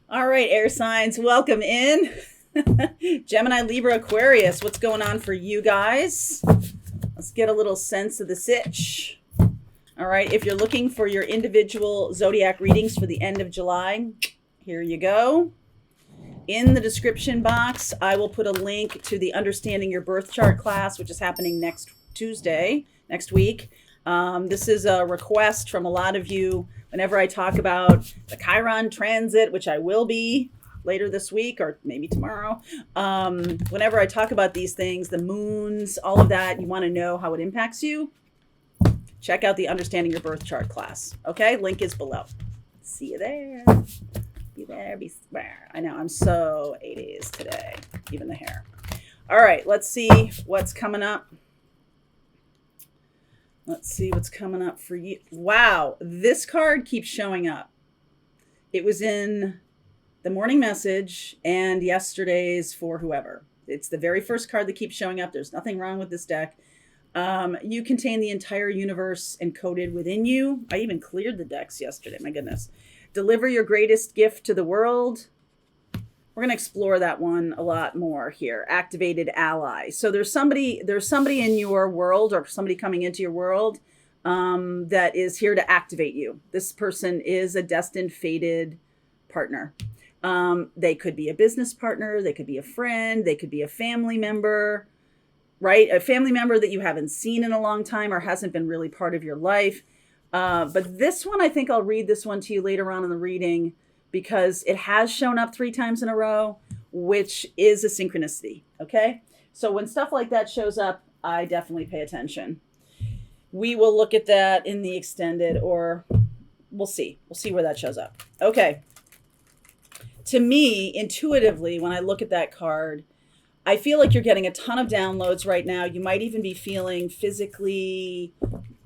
All right, air signs, welcome in. Gemini, Libra, Aquarius, what's going on for you guys? Let's get a little sense of the sitch. All right, if you're looking for your individual zodiac readings for the end of July, here you go. In the description box, I will put a link to the Understanding Your Birth Chart class, which is happening next Tuesday, next week. This is a request from a lot of you. Whenever I talk about the Chiron transit, which I will be later this week or maybe tomorrow, whenever I talk about these things, the moons, all of that, you want to know how it impacts you, check out the Understanding Your Birth Chart class. Okay, link is below. See you there. Be there, be square. I know, I'm so 80s today, even the hair. All right, let's see what's coming up. Let's see what's coming up for you. Wow, this card keeps showing up. It was in the morning message and yesterday's for whoever. It's the very first card that keeps showing up. There's nothing wrong with this deck. You contain the entire universe encoded within you. I even cleared the decks yesterday, my goodness. Deliver your greatest gift to the world. We're going to explore that one a lot more here. Activated ally. So there's somebody in your world or somebody coming into your world that is here to activate you. This person is a destined, fated partner. They could be a business partner. They could be a friend. They could be a family member, right? A family member that you haven't seen in a long time or hasn't been really part of your life. But this one, I think I'll read this one to you later on in the reading, because it has shown up 3 times in a row, which is a synchronicity, okay? So when stuff like that shows up, I definitely pay attention. We will look at that in the extended, or we'll see. We'll see where that shows up. Okay. To me, intuitively, when I look at that card, I feel like you're getting a ton of downloads right now. You might even be feeling physically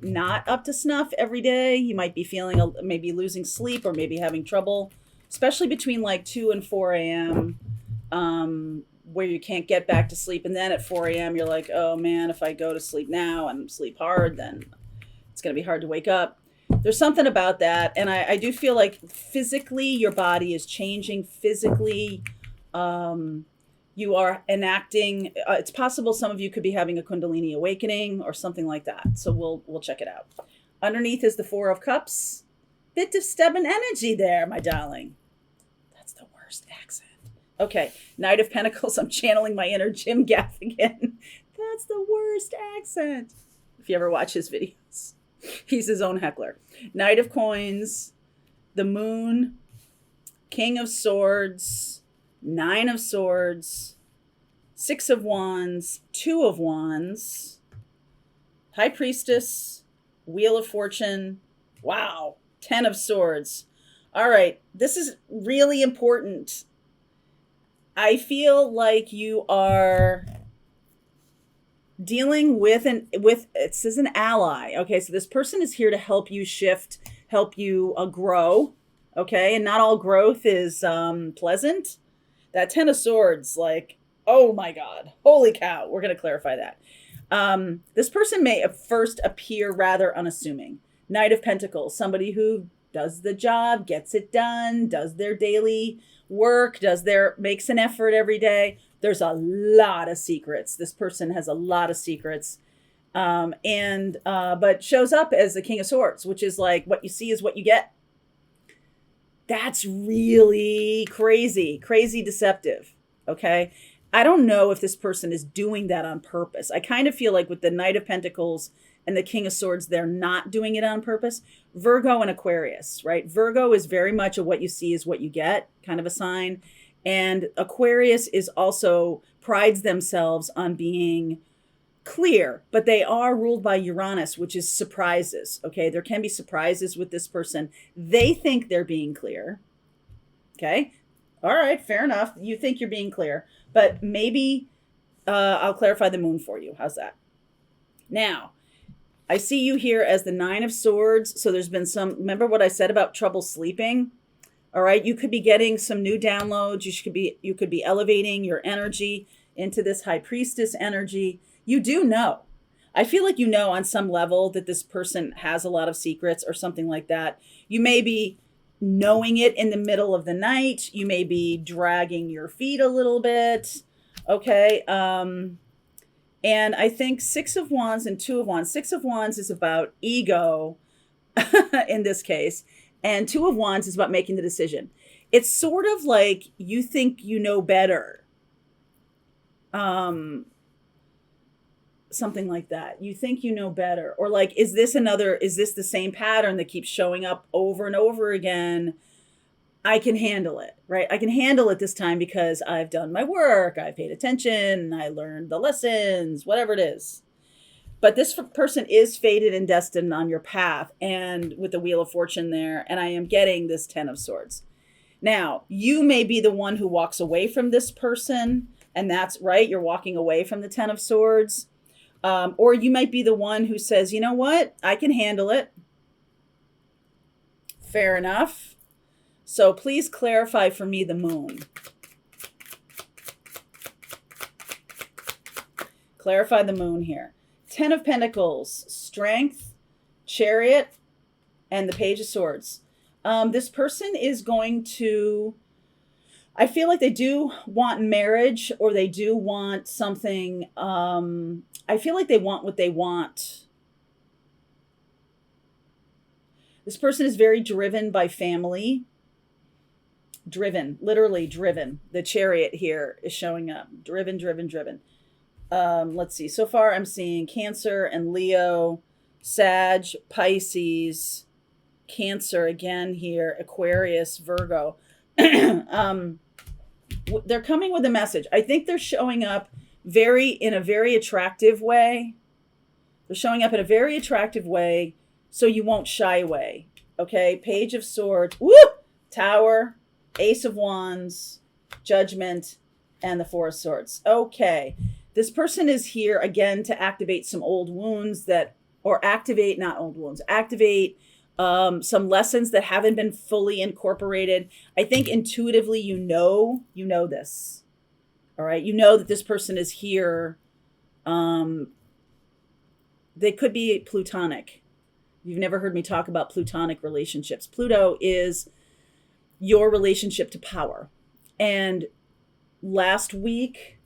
not up to snuff every day. You might be feeling maybe losing sleep or maybe having trouble, especially between like 2 and 4 a.m., where you can't get back to sleep. And then at 4 a.m., you're like, oh man, if I go to sleep now and sleep hard, then it's going to be hard to wake up. There's something about that. And I do feel like physically your body is changing. Physically, you are enacting. It's possible some of you could be having a Kundalini awakening or something like that. So we'll check it out. Underneath is the 4 of Cups. Bit of stubborn energy there, my darling. That's the worst accent. Okay, Knight of Pentacles. I'm channeling my inner Jim Gaffigan. That's the worst accent. If you ever watch his videos, he's his own heckler. Knight of Coins, the Moon, King of Swords, 9 of Swords, 6 of Wands, 2 of Wands, High Priestess, Wheel of Fortune. Wow. 10 of Swords. All right. This is really important. I feel like you are dealing with it says an ally. Okay. So this person is here to help you shift, help you grow. Okay. And not all growth is pleasant. That 10 of Swords, like, oh my God, holy cow. We're going to clarify that. This person may at first appear rather unassuming. Knight of Pentacles, somebody who does the job, gets it done, does their daily work, makes an effort every day. There's a lot of secrets. This person has a lot of secrets. But shows up as the King of Swords, which is like what you see is what you get. That's really crazy deceptive. Okay. I don't know if this person is doing that on purpose. I kind of feel like with the Knight of Pentacles and the King of Swords, they're not doing it on purpose. Virgo and Aquarius, right? Virgo is very much a what you see is what you get kind of a sign. And Aquarius is also prides themselves on being clear, but they are ruled by Uranus, which is surprises. Okay. There can be surprises with this person. They think they're being clear. Okay. All right. Fair enough. You think you're being clear, but maybe I'll clarify the moon for you. How's that? Now, I see you here as the 9 of Swords. So there's been remember what I said about trouble sleeping? All right. You could be getting some new downloads. You could be elevating your energy into this High Priestess energy. You do know. I feel like you know on some level that this person has a lot of secrets or something like that. You may be knowing it in the middle of the night. You may be dragging your feet a little bit. Okay. And I think Six of Wands and Two of Wands. Six of Wands is about ego in this case. And Two of Wands is about making the decision. It's sort of like you think you know better. Something like that. You think you know better. Or like, is this the same pattern that keeps showing up over and over again? I can handle it, right? I can handle it this time because I've done my work, I've paid attention, I learned the lessons, whatever it is. But this person is fated and destined on your path, and with the Wheel of Fortune there, and I am getting this Ten of Swords. Now, you may be the one who walks away from this person, and that's right, you're walking away from the Ten of Swords. Or you might be the one who says, you know what, I can handle it. Fair enough. So please clarify for me the moon. Clarify the moon here. Ten of Pentacles, Strength, Chariot, and the Page of Swords. This person is going to, I feel like they do want marriage, or they do want something. I feel like they want what they want. This person is very driven by family. Driven, literally driven. The Chariot here is showing up. Driven, driven, driven. Let's see. So far, I'm seeing Cancer and Leo, Sag, Pisces, Cancer again here, Aquarius, Virgo. They're coming with a message. I think they're showing up in a very attractive way. They're showing up in a very attractive way, so you won't shy away. Okay, Page of Swords, woo! Tower, Ace of Wands, Judgment, and the Four of Swords. Okay, this person is here again to activate some old wounds activate some lessons that haven't been fully incorporated. I think intuitively you know this. All right, you know that this person is here. They could be Plutonic. You've never heard me talk about Plutonic relationships. Pluto is your relationship to power. And last week,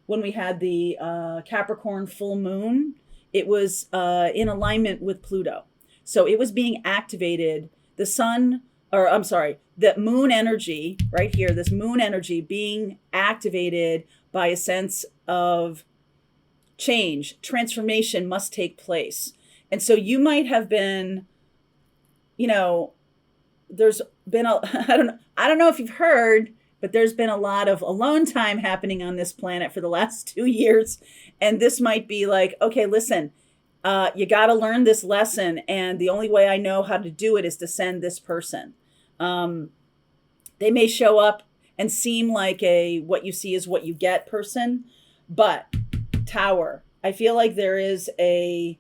when we had the Capricorn full moon, it was in alignment with Pluto. So it was being activated. The moon energy right here, this moon energy being activated by a sense of change, transformation must take place. And so you might have been, there's been I don't know if you've heard, but there's been a lot of alone time happening on this planet for the last 2 years. And this might be like, okay, listen, you got to learn this lesson. And the only way I know how to do it is to send this person. They may show up and seem like what you see is what you get person, but Tower, I feel like there is a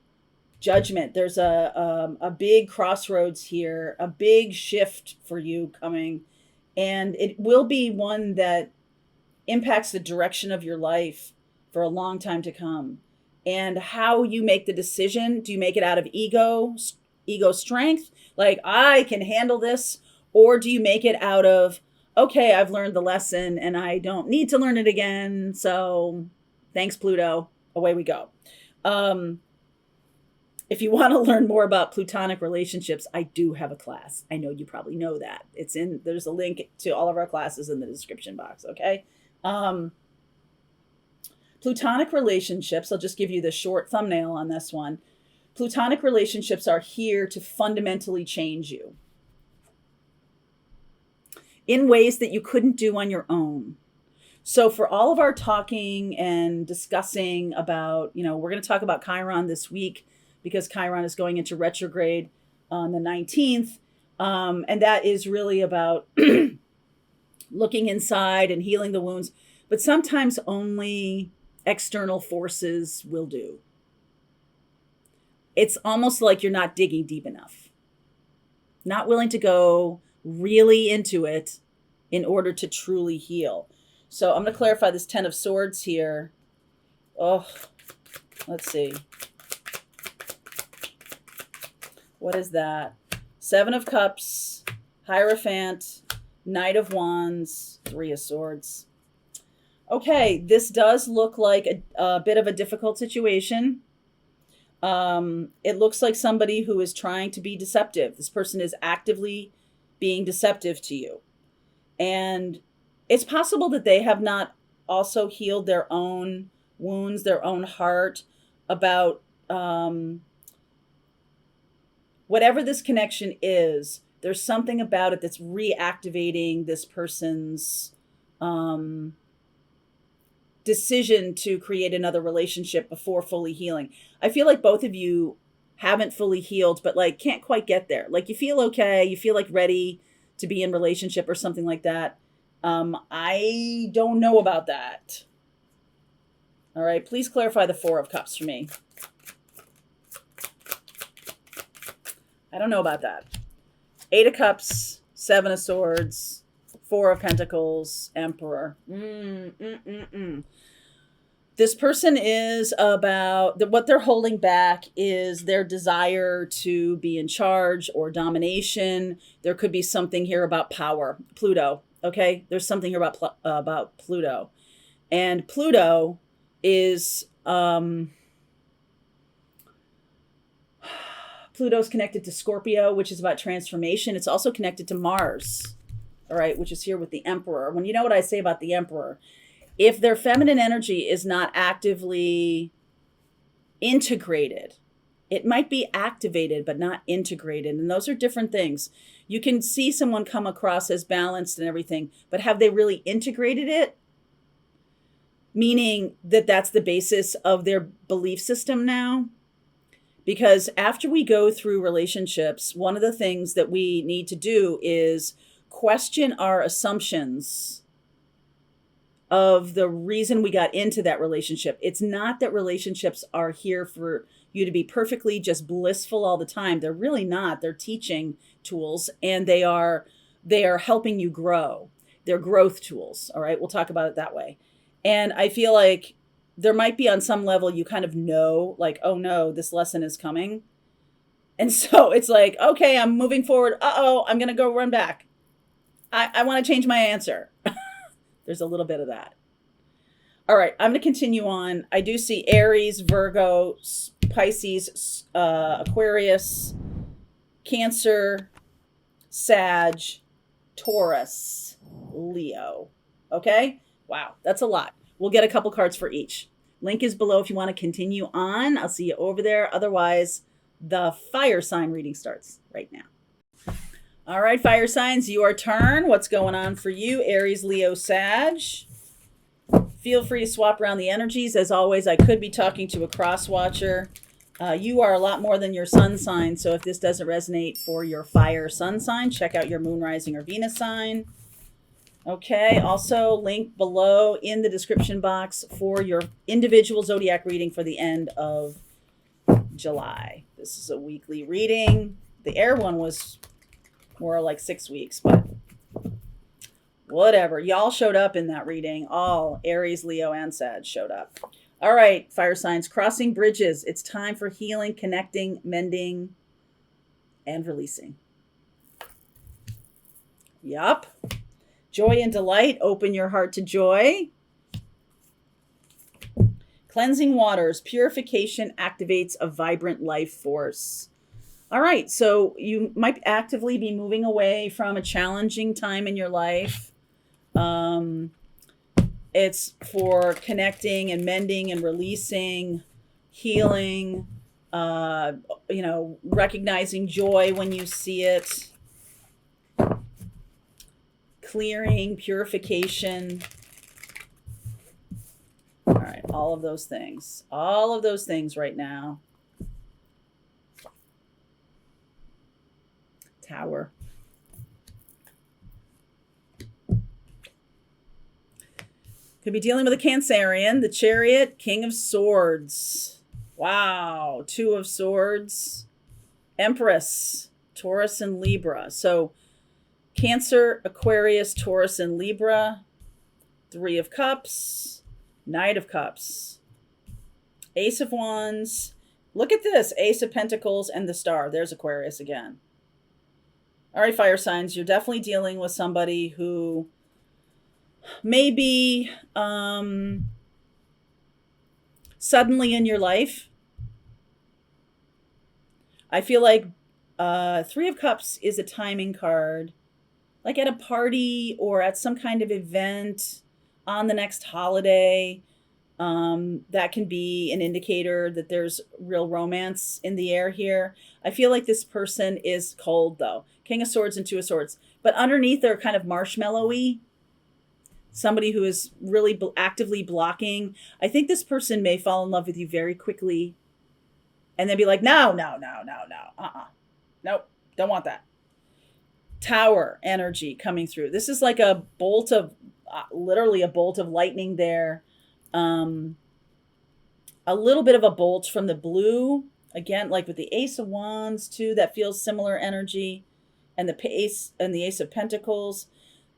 judgment. There's a big crossroads here, a big shift for you coming, and it will be one that impacts the direction of your life for a long time to come. And how you make the decision, do you make it out of ego strength, like I can handle this, or do you make it out of, okay, I've learned the lesson and I don't need to learn it again, so thanks Pluto, away we go. If you want to learn more about Plutonic relationships, I do have a class. I know you probably know that. There's a link to all of our classes in the description box, okay? Plutonic relationships, I'll just give you the short thumbnail on this one. Plutonic relationships are here to fundamentally change you in ways that you couldn't do on your own. So for all of our talking and discussing about, we're going to talk about Chiron this week, because Chiron is going into retrograde on the 19th. And that is really about looking inside and healing the wounds. But sometimes only external forces will do. It's almost like you're not digging deep enough. Not willing to go really into it in order to truly heal. So I'm going to clarify this Ten of Swords here. Oh, let's see. What is that? Seven of Cups, Hierophant, Knight of Wands, Three of Swords. Okay, this does look like a bit of a difficult situation. It looks like somebody who is trying to be deceptive. This person is actively being deceptive to you. And it's possible that they have not also healed their own wounds, their own heart about whatever this connection is. There's something about it that's reactivating this person's decision to create another relationship before fully healing. I feel like both of you haven't fully healed, but like can't quite get there. Like you feel okay, you feel like ready to be in relationship or something like that. I don't know about that. All right, please clarify the Four of Cups for me. I don't know about that. Eight of Cups, Seven of Swords, Four of Pentacles, Emperor. This person is about, what they're holding back is their desire to be in charge or domination. There could be something here about power. Pluto, okay? There's something here about Pluto. And Pluto is, Pluto's connected to Scorpio, which is about transformation. It's also connected to Mars, all right, which is here with the Emperor. When you know what I say about the Emperor, if their feminine energy is not actively integrated, it might be activated, but not integrated. And those are different things. You can see someone come across as balanced and everything, but have they really integrated it? Meaning that that's the basis of their belief system now. Because after we go through relationships, one of the things that we need to do is question our assumptions of the reason we got into that relationship. It's not that relationships are here for you to be perfectly just blissful all the time. They're really not. They're teaching tools, and they are helping you grow. They're growth tools. All right. We'll talk about it that way. And I feel like there might be on some level, you kind of know, like, oh no, this lesson is coming. And so it's like, okay, I'm moving forward. Uh-oh, I'm going to go run back. I want to change my answer. There's a little bit of that. All right, I'm going to continue on. I do see Aries, Virgo, Pisces, Aquarius, Cancer, Sag, Taurus, Leo. Okay? Wow, that's a lot. We'll get a couple cards for each. Link is below if you want to continue on. I'll see you over there. Otherwise, the fire sign reading starts right now. All right, fire signs, your turn. What's going on for you? Aries, Leo, Sag. Feel free to swap around the energies. As always, I could be talking to a cross watcher. You are a lot more than your sun sign. So if this doesn't resonate for your fire sun sign, check out your moon, rising, or Venus sign. Okay, also link below in the description box for your individual zodiac reading for the end of July. This is a weekly reading. The air one was more like 6 weeks, but whatever. Y'all showed up in that reading. All Aries, Leo, and Sag showed up. All right, fire signs, crossing bridges. It's time for healing, connecting, mending, and releasing. Yup. Joy and delight. Open your heart to joy. Cleansing waters. Purification activates a vibrant life force. All right, so you might actively be moving away from a challenging time in your life. It's for connecting and mending and releasing, healing, recognizing joy when you see it, clearing, purification. All right, all of those things right now. Tower. Could be dealing with a Cancerian, the Chariot, King of Swords. Wow, Two of Swords, Empress, Taurus and Libra. So Cancer, Aquarius, Taurus and Libra. Three of Cups, Knight of Cups, Ace of Wands. Look at this, Ace of Pentacles and the Star. There's Aquarius again. All right, fire signs, you're definitely dealing with somebody who may be suddenly in your life. I feel like Three of Cups is a timing card, like at a party or at some kind of event on the next holiday. That can be an indicator that there's real romance in the air here. I feel like this person is cold though. King of Swords and Two of Swords. But underneath they're kind of marshmallowy. Somebody who is really actively blocking. I think this person may fall in love with you very quickly and then be like, no, no, no, no, no. Nope, don't want that. Tower energy coming through. This is like a bolt of, literally a bolt of lightning there. A little bit of a bolt from the blue. Again, like with the Ace of Wands too, that feels similar energy. And the Ace of Pentacles.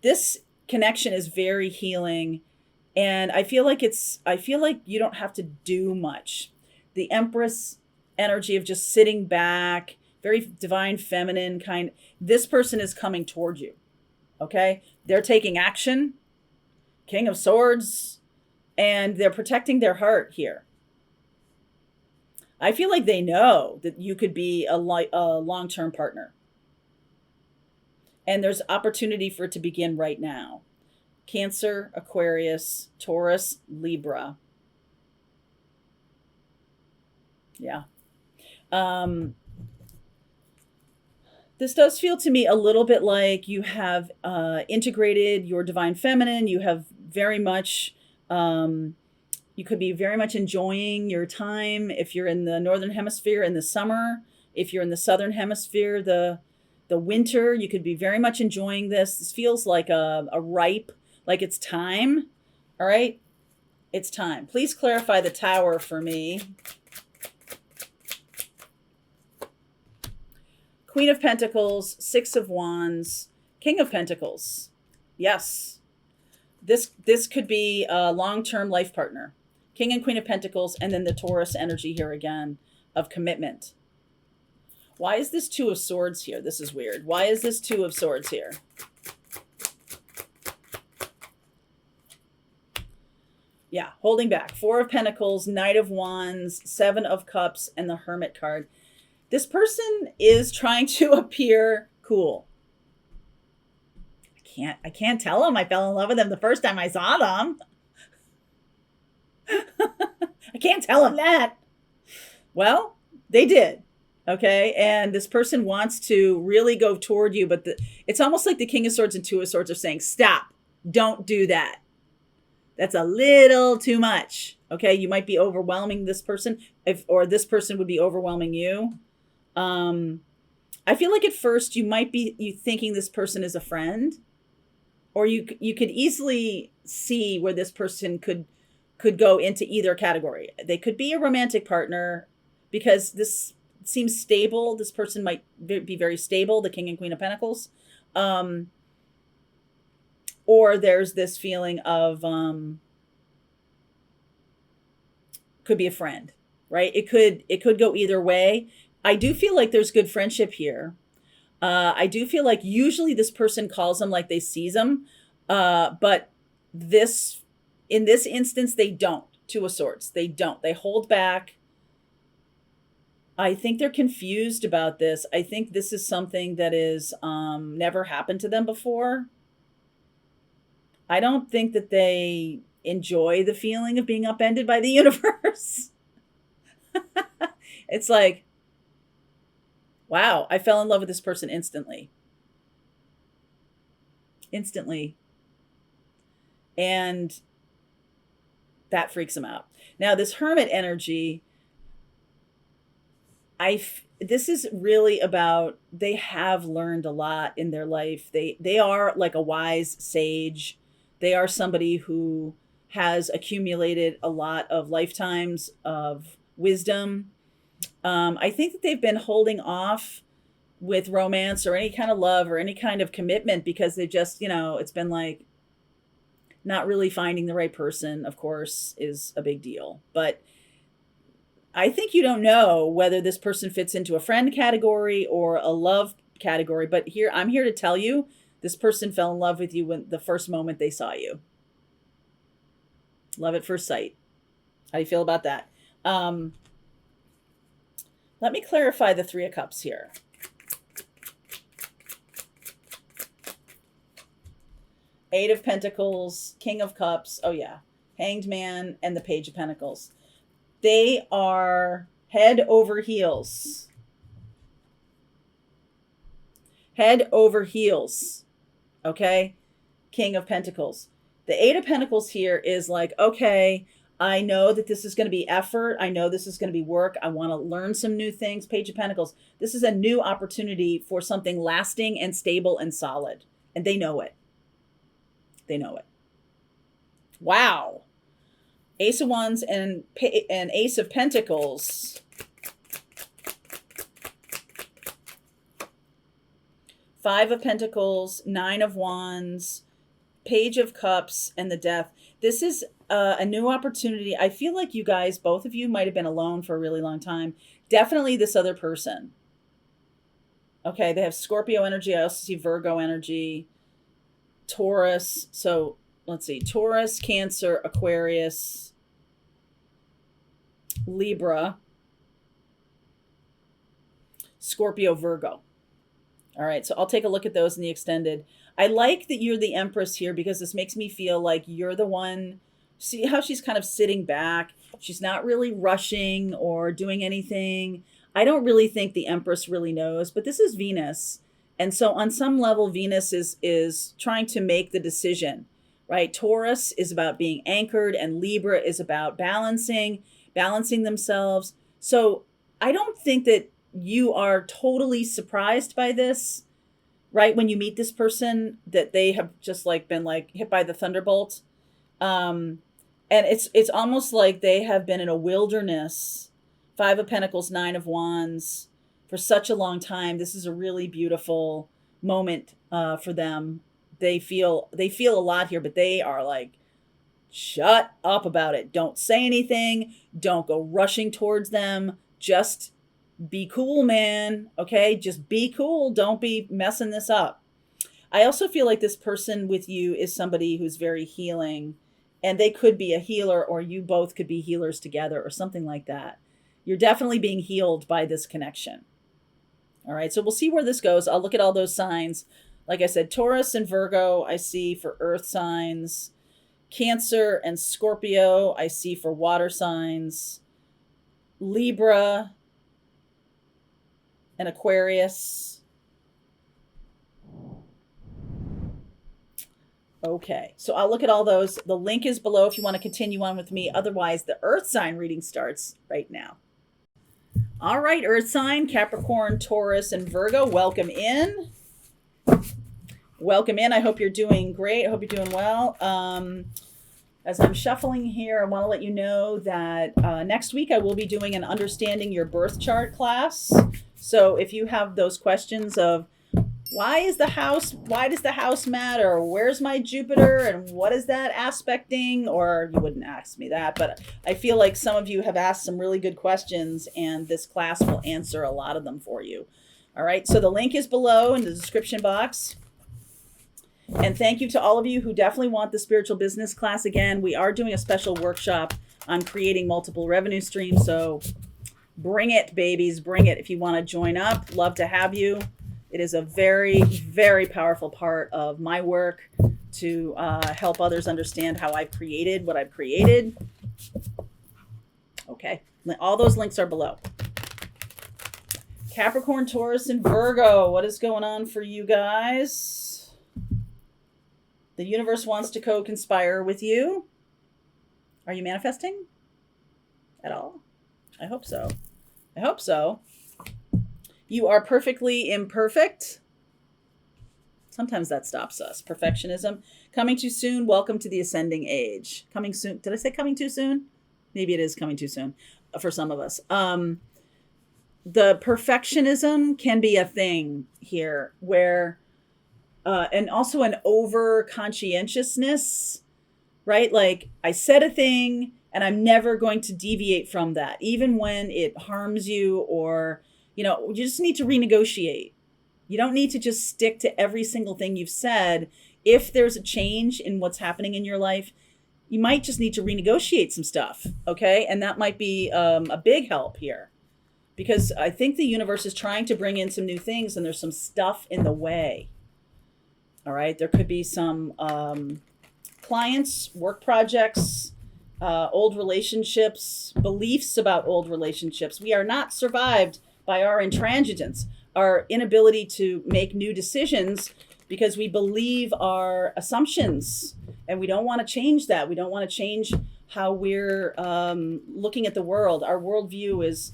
This connection is very healing. And I feel like you don't have to do much. The Empress energy of just sitting back, very divine feminine kind. This person is coming toward you. Okay? They're taking action. King of Swords. And they're protecting their heart here. I feel like they know that you could be a long-term partner. And there's opportunity for it to begin right now. Cancer, Aquarius, Taurus, Libra. Yeah. This does feel to me a little bit like you have integrated your divine feminine. You have very much, you could be very much enjoying your time. If you're in the Northern Hemisphere in the summer, if you're in the Southern Hemisphere, the winter, you could be very much enjoying this. This feels like a ripe, like it's time. All right. It's time. Please clarify the Tower for me. Queen of Pentacles, Six of Wands, King of Pentacles. Yes. This could be a long-term life partner. King and Queen of Pentacles, and then the Taurus energy here again of commitment. Why is this Two of Swords here? This is weird. Why is this Two of Swords here? Yeah, holding back. Four of Pentacles, Knight of Wands, Seven of Cups, and the Hermit card. This person is trying to appear cool. I can't tell them I fell in love with them the first time I saw them. I can't tell them that. Well, they did. Okay. And this person wants to really go toward you, but it's almost like the King of Swords and Two of Swords are saying, stop, don't do that. That's a little too much. Okay. You might be overwhelming this person or this person would be overwhelming you. I feel like at first you might be thinking this person is a friend, or you could easily see where this person could go into either category. They could be a romantic partner because this seems stable. This person might be very stable, the King and Queen of Pentacles. Or there's this feeling of, could be a friend, right? It could go either way. I do feel like there's good friendship here. I do feel like usually this person calls them like they sees them. But in this instance, they don't. Two of Swords. They don't. They hold back. I think they're confused about this. I think this is something that is never happened to them before. I don't think that they enjoy the feeling of being upended by the universe. It's like, wow, I fell in love with this person instantly. Instantly. And that freaks them out. Now, this Hermit energy, this is really about, they have learned a lot in their life. They are like a wise sage. They are somebody who has accumulated a lot of lifetimes of wisdom. I think that they've been holding off with romance or any kind of love or any kind of commitment because they just, it's been like not really finding the right person, of course, is a big deal. But I think you don't know whether this person fits into a friend category or a love category. But I'm here to tell you, this person fell in love with you when the first moment they saw you. Love at first sight. How do you feel about that? Let me clarify the Three of Cups here. Eight of Pentacles, King of Cups. Oh yeah. Hanged Man and the Page of Pentacles. They are head over heels. Head over heels. Okay. King of Pentacles. The Eight of Pentacles here is like, okay, I know that this is going to be effort. I know this is going to be work. I want to learn some new things. Page of Pentacles. This is a new opportunity for something lasting and stable and solid. And they know it. They know it. Wow. Ace of Wands and Ace of Pentacles. Five of Pentacles, Nine of Wands, Page of Cups, and the Death. This is a new opportunity. I feel like you guys, both of you, might have been alone for a really long time. Definitely this other person. Okay, they have Scorpio energy. I also see Virgo energy. Taurus. So let's see. Taurus, Cancer, Aquarius, Libra, Scorpio, Virgo. All right, so I'll take a look at those in the extended. I like that you're the Empress here because this makes me feel like you're the one. See how she's kind of sitting back. She's not really rushing or doing anything. I don't really think the Empress really knows, but this is Venus. And so on some level, Venus is trying to make the decision, right? Taurus is about being anchored and Libra is about balancing themselves. So I don't think that you are totally surprised by this, right? When you meet this person, that they have just like been like hit by the thunderbolt. And it's almost like they have been in a wilderness. Five of Pentacles, Nine of Wands, for such a long time. This is a really beautiful moment for them. They feel a lot here, but they are like, shut up about it. Don't say anything. Don't go rushing towards them. Just be cool, man. Okay? Just be cool. Don't be messing this up. I also feel like this person with you is somebody who's very healing, and they could be a healer, or you both could be healers together or something like that. You're definitely being healed by this connection. All right, so we'll see where this goes. I'll look at all those signs. Like I said, Taurus and Virgo, I see for earth signs. Cancer and Scorpio, I see for water signs. Libra and Aquarius. Okay, so I'll look at all those. The link is below if you want to continue on with me. Otherwise, the earth sign reading starts right now. All right, earth sign, Capricorn, Taurus, and Virgo, welcome in. Welcome in. I hope you're doing great. I hope you're doing well. As I'm shuffling here, I want to let you know that next week I will be doing an Understanding Your Birth Chart class. So if you have those questions of why does the house matter? Where's my Jupiter? And what is that aspecting? Or you wouldn't ask me that, but I feel like some of you have asked some really good questions and this class will answer a lot of them for you. All right, so the link is below in the description box. And thank you to all of you who definitely want the spiritual business class. Again, we are doing a special workshop on creating multiple revenue streams. So bring it, babies, bring it. If you want to join up, love to have you. It is a very, very powerful part of my work to help others understand how I've created what I've created. Okay, all those links are below. Capricorn, Taurus, and Virgo, what is going on for you guys? The universe wants to co-conspire with you. Are you manifesting at all? I hope so. I hope so. You are perfectly imperfect. Sometimes that stops us. Perfectionism. Coming too soon. Welcome to the ascending age. Coming soon. Did I say coming too soon? Maybe it is coming too soon for some of us. The perfectionism can be a thing here where, and also an over conscientiousness, right? Like I said a thing and I'm never going to deviate from that, even when it harms you or, you know, you just need to renegotiate. You don't need to just stick to every single thing you've said. If there's a change in what's happening in your life, you might just need to renegotiate some stuff, okay? And that might be a big help here, because I think the universe is trying to bring in some new things, and there's some stuff in the way. All right, there could be some clients, work projects, old relationships, beliefs about old relationships. We are not survived by our intransigence, our inability to make new decisions, because we believe our assumptions, and we don't want to change that. We don't want to change how we're looking at the world. Our worldview is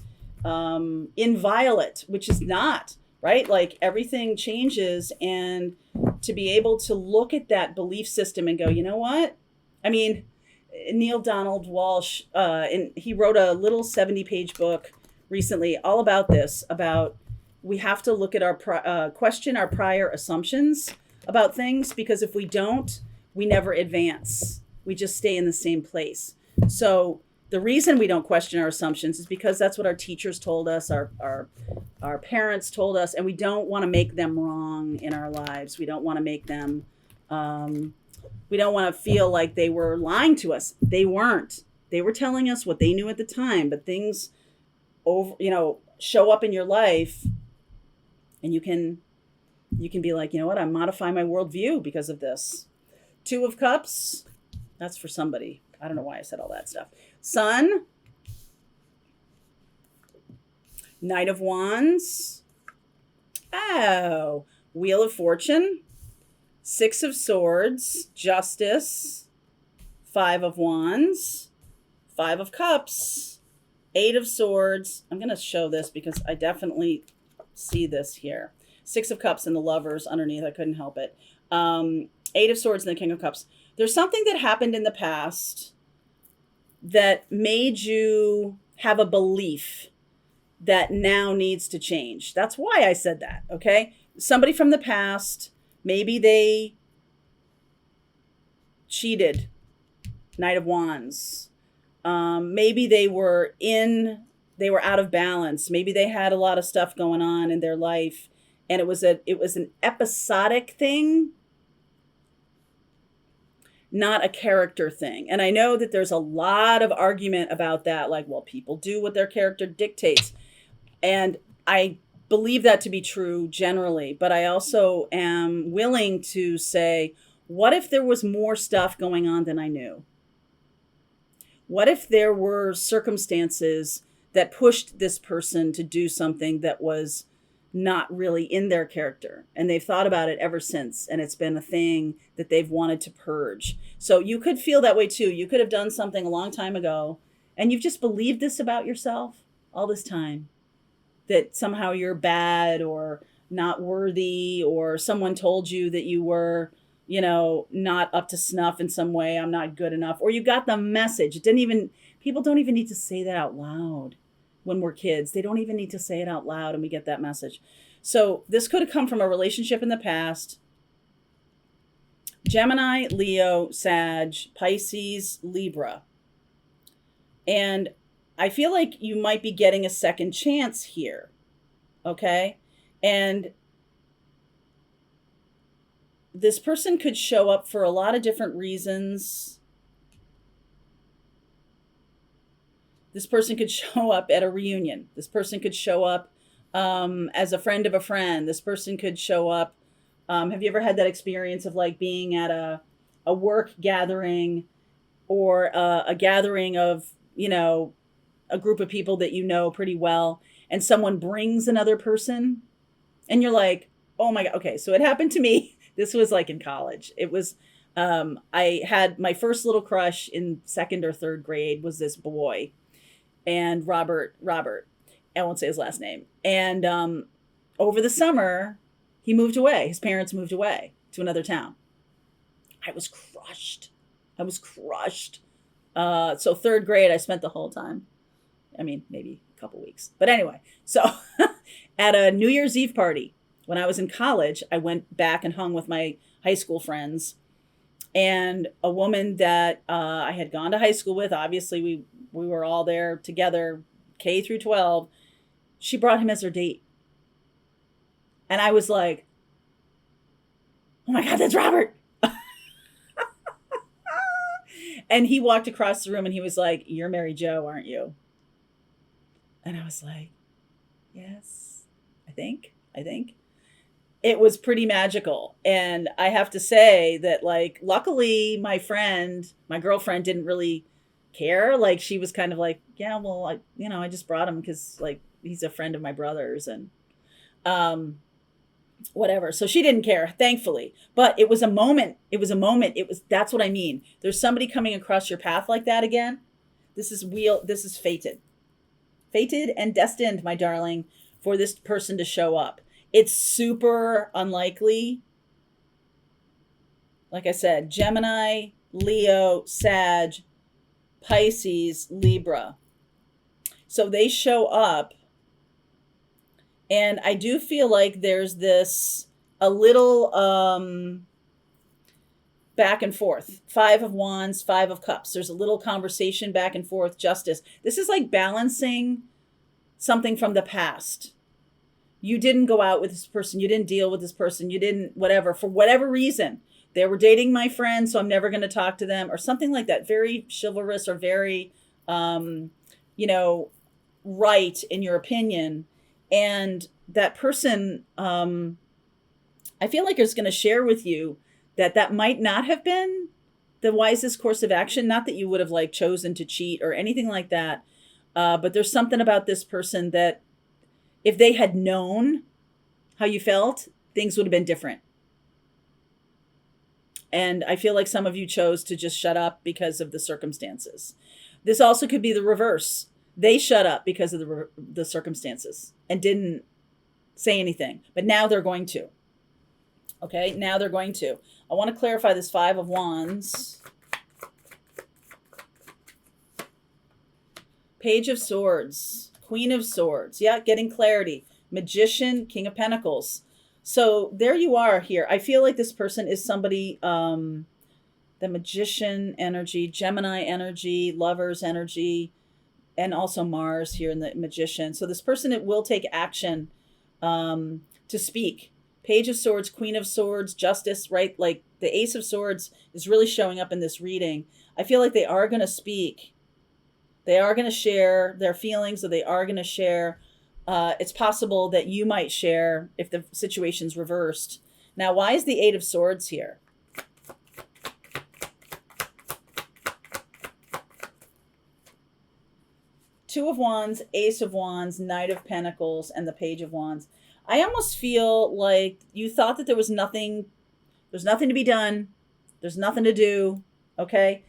inviolate, which is not, right? Like everything changes, and to be able to look at that belief system and go, you know what? I mean, Neil Donald Walsh, and he wrote a little 70-page book recently all about this, about we have to look at our question our prior assumptions about things, because if we don't, we never advance. We just stay in the same place. So the reason we don't question our assumptions is because that's what our teachers told us, our parents told us, and we don't want to make them wrong in our lives. We don't want to make them, we don't want to feel like they were lying to us. They weren't. They were telling us what they knew at the time, but things show up in your life, and you can be like, you know what, I'm modifying my worldview because of this. 2 of Cups, that's for somebody. I don't know why I said all that stuff. Sun, Knight of Wands, Wheel of Fortune, 6 of Swords, Justice, 5 of Wands, 5 of Cups, 8 of Swords. I'm going to show this because I definitely see this here. 6 of Cups and the Lovers underneath. I couldn't help it. 8 of Swords and the King of Cups. There's something that happened in the past that made you have a belief that now needs to change. That's why I said that, okay? Somebody from the past, maybe they cheated, Knight of Wands. Maybe they were out of balance. Maybe they had a lot of stuff going on in their life, and it was an episodic thing, not a character thing. And I know that there's a lot of argument about that, like, well, people do what their character dictates. And I believe that to be true generally, but I also am willing to say, what if there was more stuff going on than I knew? What if there were circumstances that pushed this person to do something that was not really in their character, and they've thought about it ever since, and it's been a thing that they've wanted to purge? So you could feel that way too. You could have done something a long time ago, and you've just believed this about yourself all this time, that somehow you're bad or not worthy, or someone told you that you were, not up to snuff in some way. I'm not good enough. Or you got the message. People don't even need to say that out loud. When we're kids, they don't even need to say it out loud, and we get that message. So this could have come from a relationship in the past. Gemini, Leo, Sag, Pisces, Libra. And I feel like you might be getting a second chance here. Okay? And this person could show up for a lot of different reasons. This person could show up at a reunion. This person could show up as a friend of a friend. This person could show up. Have you ever had that experience of like being at a work gathering, or a gathering of, a group of people that you know pretty well, and someone brings another person, and you're like, oh my God. Okay, so it happened to me. This was like in college. It was, I had my first little crush in 2nd or 3rd grade was this boy. And Robert, I won't say his last name. And over the summer, he moved away. His parents moved away to another town. I was crushed. So 3rd grade, I spent the whole time. I mean, maybe a couple weeks. But anyway, so at a New Year's Eve party, when I was in college, I went back and hung with my high school friends. And a woman that I had gone to high school with, obviously we were all there together, K through 12. She brought him as her date. And I was like, oh my God, that's Robert. And he walked across the room and he was like, you're Mary Jo, aren't you? And I was like, yes, I think. It was pretty magical. And I have to say that, like, luckily my girlfriend didn't really care. Like, she was kind of like, yeah, well, I just brought him because, like, he's a friend of my brother's and whatever. So she didn't care, thankfully. But it was a moment. That's what I mean. There's somebody coming across your path like that again. This is fated. Fated and destined, my darling, for this person to show up. It's super unlikely. Like I said, Gemini, Leo, Sag, Pisces, Libra. So they show up. And I do feel like there's a little back and forth. 5 of Wands, 5 of Cups. There's a little conversation back and forth, justice. This is like balancing something from the past. You didn't go out with this person. You didn't deal with this person. You didn't, whatever, for whatever reason. They were dating my friend, so I'm never going to talk to them, or something like that. Very chivalrous or very, right in your opinion. And that person, I feel like is going to share with you that might not have been the wisest course of action. Not that you would have like chosen to cheat or anything like that. But there's something about this person that if they had known how you felt, things would have been different. And I feel like some of you chose to just shut up because of the circumstances. This also could be the reverse. They shut up because of the circumstances and didn't say anything. But now they're going to. Okay, now they're going to. I want to clarify this 5 of Wands. Page of Swords. Queen of Swords. Yeah, getting clarity. Magician, King of Pentacles. So there you are here. I feel like this person is somebody, the Magician energy, Gemini energy, Lovers energy, and also Mars here in the Magician. So this person, it will take action to speak. Page of Swords, Queen of Swords, Justice, right? Like the Ace of Swords is really showing up in this reading. I feel like they are going to speak. They are going to share their feelings, or they are going to share. It's possible that you might share if the situation's reversed. Now, why is the 8 of Swords here? Two of Wands, Ace of Wands, Knight of Pentacles, and the Page of Wands. I almost feel like you thought that there's nothing to be done. There's nothing to do. Okay.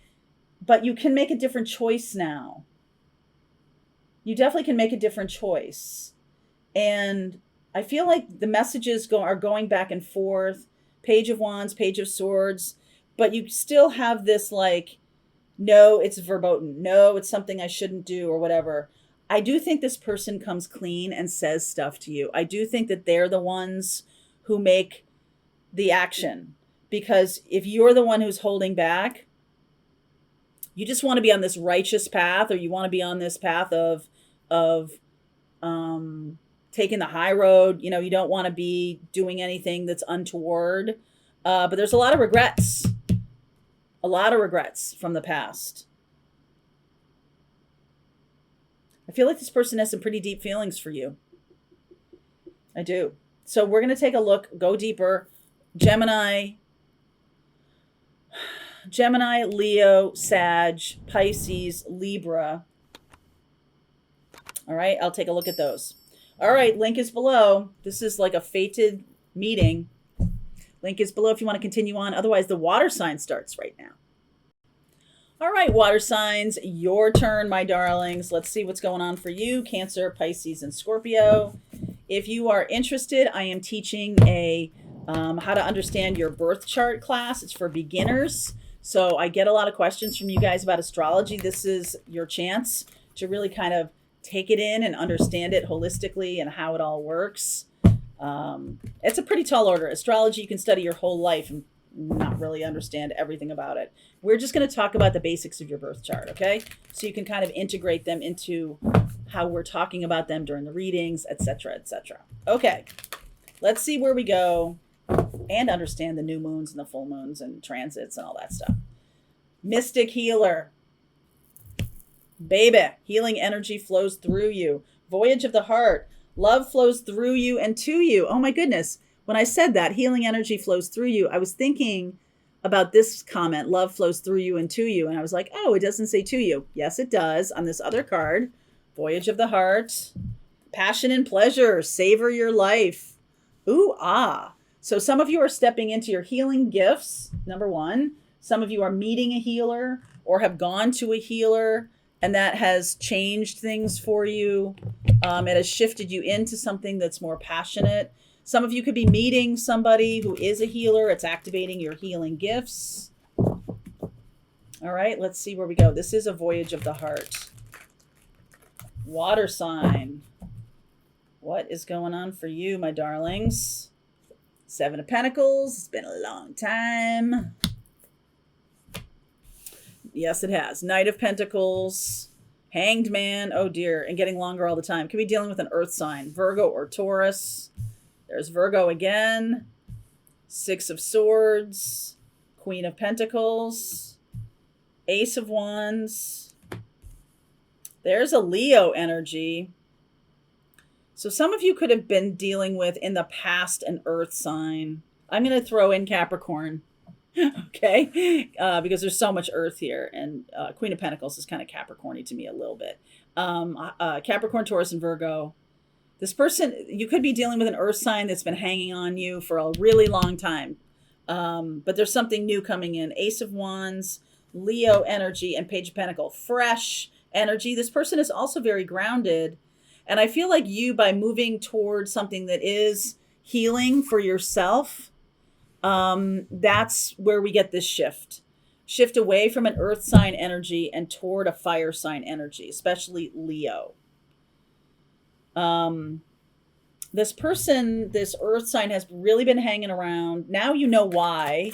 But you can make a different choice now. You definitely can make a different choice. And I feel like the messages are going back and forth. Page of Wands, Page of Swords. But you still have this like, no, it's verboten. No, it's something I shouldn't do or whatever. I do think this person comes clean and says stuff to you. I do think that they're the ones who make the action. Because if you're the one who's holding back, you just want to be on this righteous path, or you want to be on this path of taking the high road. You know, you don't want to be doing anything that's untoward. But there's a lot of regrets. A lot of regrets from the past. I feel like this person has some pretty deep feelings for you. I do. So we're going to take a look, go deeper. Gemini, Leo, Sag, Pisces, Libra. All right, I'll take a look at those. All right, link is below. This is like a fated meeting. Link is below if you want to continue on. Otherwise, the water sign starts right now. All right, water signs, your turn, my darlings. Let's see what's going on for you, Cancer, Pisces, and Scorpio. If you are interested, I am teaching a how to understand your birth chart class. It's for beginners. So I get a lot of questions from you guys about astrology. This is your chance to really kind of take it in and understand it holistically and how it all works. It's a pretty tall order. Astrology, you can study your whole life and not really understand everything about it. We're just going to talk about the basics of your birth chart, okay? So you can kind of integrate them into how we're talking about them during the readings, etc., etc. Okay. Let's see where we go and understand the new moons and the full moons and transits and all that stuff. Mystic healer. Baby, healing energy flows through you. Voyage of the heart. Love flows through you and to you. Oh my goodness. When I said that, healing energy flows through you, I was thinking about this comment, love flows through you and to you. And I was like, oh, it doesn't say to you. Yes, it does on this other card. Voyage of the heart. Passion and pleasure. Savor your life. Ooh, ah. So some of you are stepping into your healing gifts, number one. Some of you are meeting a healer or have gone to a healer, and that has changed things for you. It has shifted you into something that's more passionate. Some of you could be meeting somebody who is a healer. It's activating your healing gifts. All right, let's see where we go. This is a voyage of the heart. Water sign. What is going on for you, my darlings? Seven of Pentacles. It's been a long time. Yes, it has. Knight of Pentacles. Hanged Man. Oh, dear. And getting longer all the time. Could be dealing with an earth sign. Virgo or Taurus. There's Virgo again. Six of Swords. Queen of Pentacles. Ace of Wands. There's a Leo energy. So some of you could have been dealing with in the past an earth sign. I'm going to throw in Capricorn. Okay, because there's so much earth here, and Queen of Pentacles is kind of Capricorn-y to me a little bit. Capricorn, Taurus, and Virgo. This person, you could be dealing with an earth sign that's been hanging on you for a really long time, but there's something new coming in. Ace of Wands, Leo energy, and Page of Pentacles. Fresh energy. This person is also very grounded, and I feel like you, by moving towards something that is healing for yourself, that's where we get this shift away from an earth sign energy and toward a fire sign energy, especially Leo. This person, this earth sign has really been hanging around. Now you know why.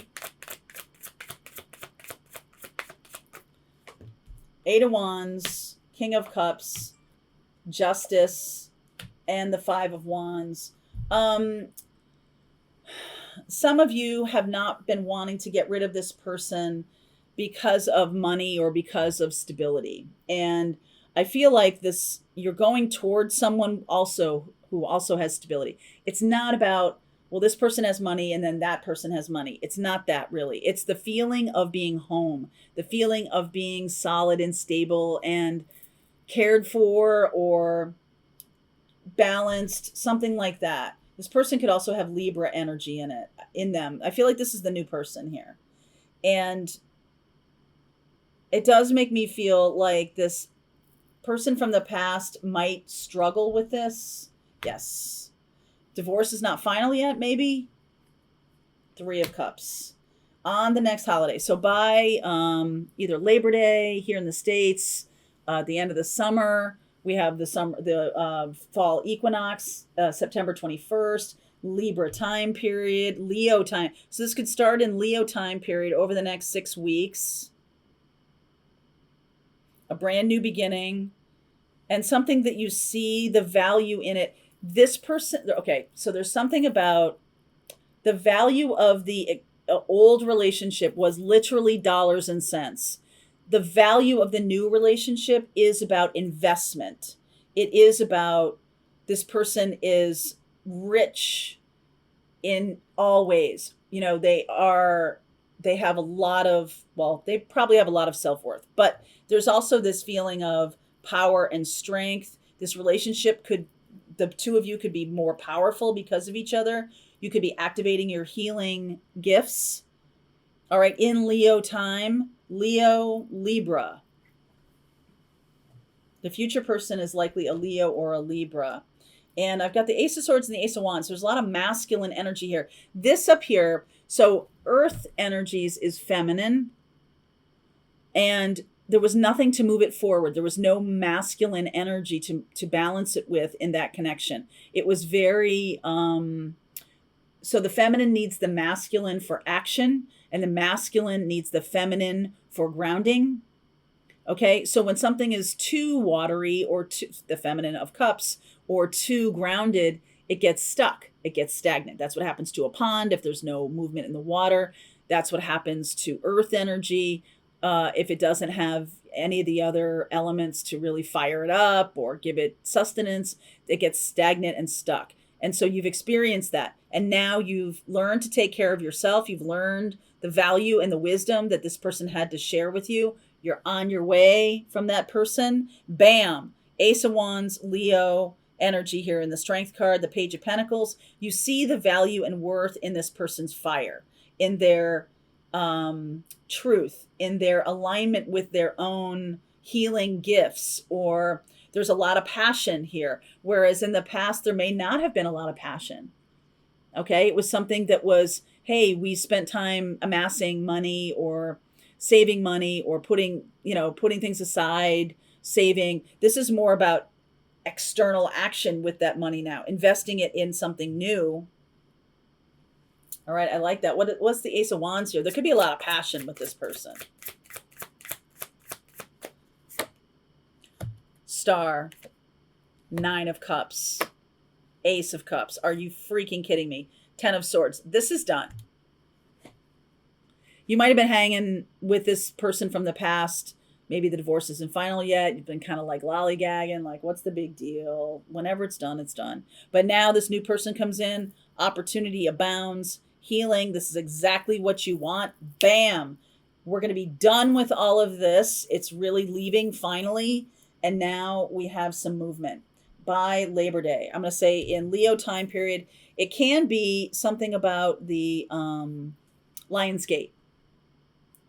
Eight of Wands, King of Cups, Justice, and the Five of Wands. Some of you have not been wanting to get rid of this person because of money or because of stability. And I feel like this, you're going towards someone also who also has stability. It's not about, well, this person has money and then that person has money. It's not that really. It's the feeling of being home, the feeling of being solid and stable and cared for or balanced, something like that. This person could also have Libra energy in them. I feel like this is the new person here. And it does make me feel like this person from the past might struggle with this. Yes. Divorce is not final yet, maybe. Three of Cups. On the next holiday. So by either Labor Day here in the States, the end of the summer, we have the fall equinox, September 21st, Libra time period, Leo time. So this could start in Leo time period over the next 6 weeks. A brand new beginning and something that you see the value in it. This person, okay, so there's something about the value of the old relationship was literally dollars and cents. The value of the new relationship is about investment. It is about this person is rich in all ways. You know, they have a lot of, well, they probably have a lot of self-worth, but there's also this feeling of power and strength. This relationship the two of you could be more powerful because of each other. You could be activating your healing gifts. All right, in Leo time. Leo, Libra. The future person is likely a Leo or a Libra. And I've got the Ace of Swords and the Ace of Wands. There's a lot of masculine energy here. This up here, so Earth energies is feminine. And there was nothing to move it forward. There was no masculine energy to balance it with in that connection. It was very, so the feminine needs the masculine for action. And the masculine needs the feminine for grounding. Okay, so when something is too watery or too, the feminine of cups, or too grounded, it gets stuck. It gets stagnant. That's what happens to a pond if there's no movement in the water. That's what happens to earth energy if it doesn't have any of the other elements to really fire it up or give it sustenance. It gets stagnant and stuck. And so you've experienced that. And now you've learned to take care of yourself. You've learned the value and the wisdom that this person had to share with you. You're on your way from that person. Bam. Ace of Wands, Leo energy here in the Strength card, the Page of Pentacles. You see the value and worth in this person's fire, in their truth, in their alignment with their own healing gifts, or there's a lot of passion here. Whereas in the past, there may not have been a lot of passion. Okay. It was something that was, hey, we spent time amassing money or saving money or putting things aside, saving. This is more about external action with that money now, investing it in something new. All right, I like that. What's the Ace of Wands here? There could be a lot of passion with this person. Star, Nine of Cups, Ace of Cups. Are you freaking kidding me? 10 of Swords. This is done. You might have been hanging with this person from the past. Maybe the divorce isn't final yet. You've been kind of like lollygagging, like, what's the big deal? Whenever it's done, it's done. But now this new person comes in, opportunity abounds, healing. This is exactly what you want. Bam. We're going to be done with all of this. It's really leaving finally. And now we have some movement by Labor Day. I'm going to say in Leo time period, it can be something about the Lion's Gate.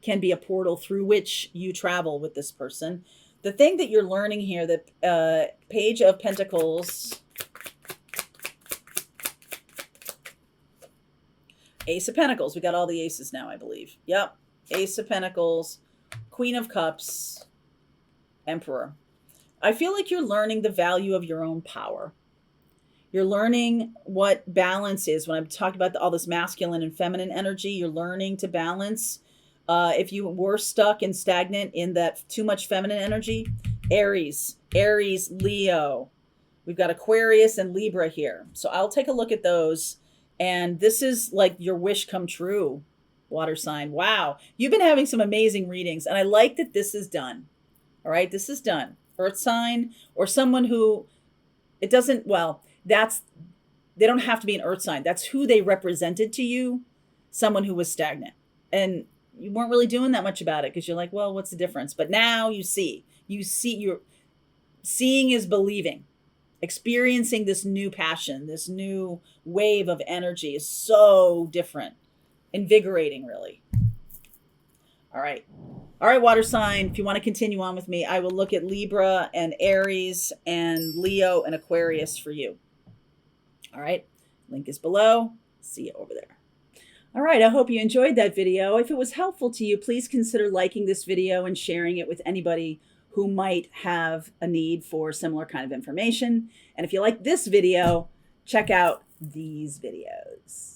Can be a portal through which you travel with this person. The thing that you're learning here, the Page of Pentacles, Ace of Pentacles. We got all the aces now, I believe. Yep. Ace of Pentacles, Queen of Cups, Emperor. I feel like you're learning the value of your own power. You're learning what balance is. When I'm talking about all this masculine and feminine energy, you're learning to balance. If you were stuck and stagnant in that too much feminine energy, Aries, Leo. We've got Aquarius and Libra here. So I'll take a look at those. And this is like your wish come true, water sign. Wow. You've been having some amazing readings. And I like that this is done. All right. This is done. Earth sign or someone who it doesn't, well, they don't have to be an earth sign. That's who they represented to you. Someone who was stagnant. And you weren't really doing that much about it because you're like, well, what's the difference? But now you're seeing is believing. Experiencing this new passion, this new wave of energy is so different. Invigorating, really. All right. All right, water sign. If you want to continue on with me, I will look at Libra and Aries and Leo and Aquarius for you. All right. Link is below. See you over there. All right, I hope you enjoyed that video. If it was helpful to you, please consider liking this video and sharing it with anybody who might have a need for similar kind of information. And if you like this video, check out these videos.